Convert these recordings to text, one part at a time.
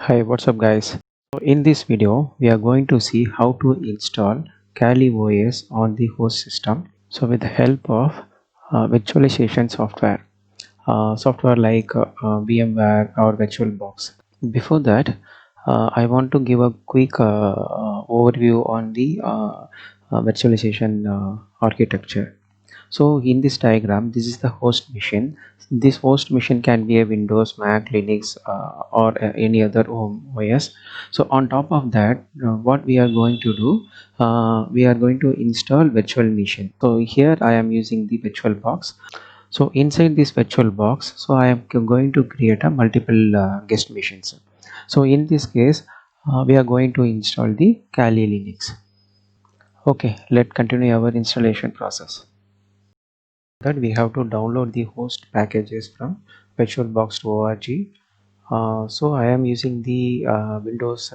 Hi, what's up guys? So in this video we are going to see how to install Kali OS on the host system. So with the help of virtualization software like VMware or VirtualBox. Before that, I want to give a quick overview on the virtualization architecture. So in this diagram, this is the host machine. This host machine can be a Windows, Mac, Linux, or any other home OS. So on top of that, what we are going to do, we are going to install virtual machine. So here I am using the VirtualBox. So inside this VirtualBox, so I am going to create a multiple guest machines. So in this case, we are going to install the Kali Linux. Okay, let's continue our installation process. That we have to download the host packages from virtualbox.org. So I am using the Windows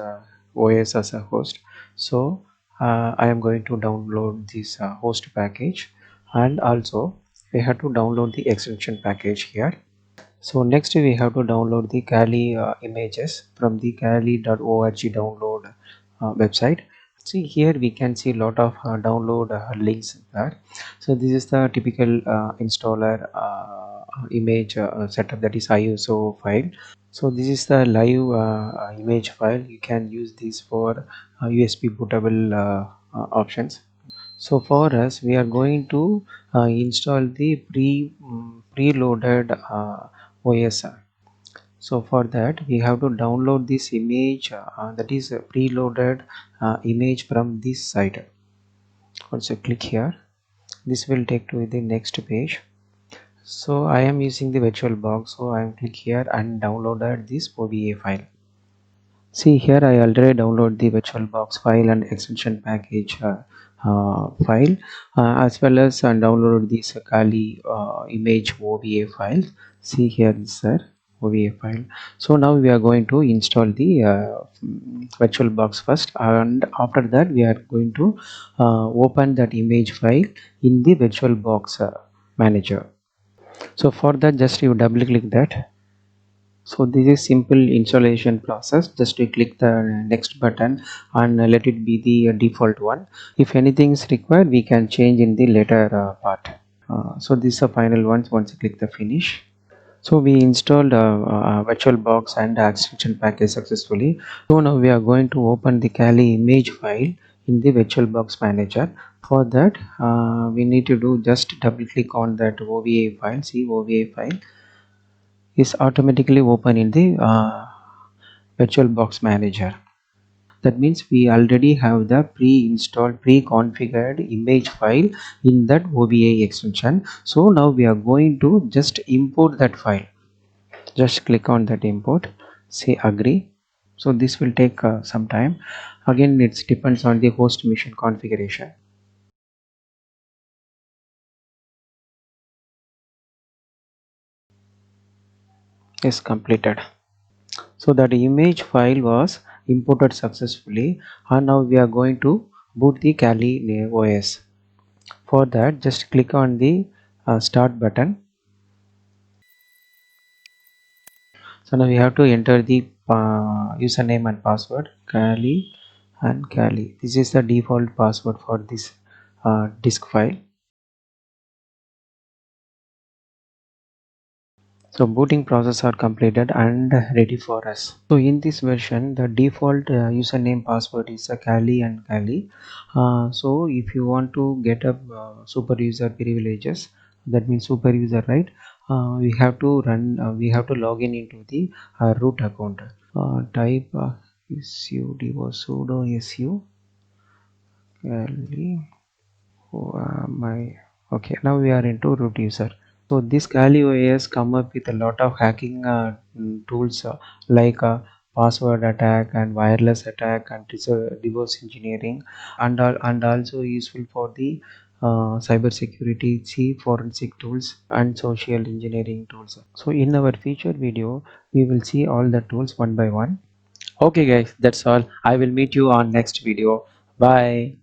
OS as a host. So I am going to download this host package, and also we have to download the extension package here. So next we have to download the Kali images from the kali.org download website. See here we can see a lot of download links there. So this is the typical installer image setup, that is ISO file. So this is the live image file. You can use this for USB bootable options. So for us, we are going to install the preloaded OS. So for that we have to download this image, that is a preloaded image from this site. Once you click here, this will take to the next page. So I am using the VirtualBox, so I am click here and downloaded this OVA file. See here I already download the VirtualBox file and extension package file, as well as download this Kali image OVA file. See here is the OVA file. So now we are going to install the VirtualBox first, and after that we are going to open that image file in the VirtualBox manager. So for that, just you double click that. So this is simple installation process. Just to click the next button and let it be the default one. If anything is required, we can change in the later part. So this is the final one. Once you click the finish, so we installed VirtualBox and extension package successfully. So now we are going to open the Kali image file in the VirtualBox manager. For that, we need to do just double click on that OVA file. See, OVA file is automatically open in the VirtualBox manager. That means we already have the pre-installed, pre-configured image file in that OVA extension. So now we are going to just import that file. Just click on that import, say agree. So this will take some time. Again, it depends on the host machine configuration. Is completed. So that image file was imported successfully, and now we are going to boot the Kali OS. For that, just click on the start button. So now we have to enter the username and password, Kali and Kali. This is the default password for this disk file. So booting process are completed and ready for us. So in this version, the default username password is a Kali and Kali. So if you want to get a super user privileges, that means super user, right? We have to run. We have to log in into the root account. Type sudo su Kali. My okay. Now we are into root user. So this Kali OS come up with a lot of hacking tools like password attack and wireless attack and reverse engineering, and also useful for the cyber security, see forensic tools and social engineering tools. So in our future video, we will see all the tools one by one. Okay guys, that's all. I will meet you on next video. Bye.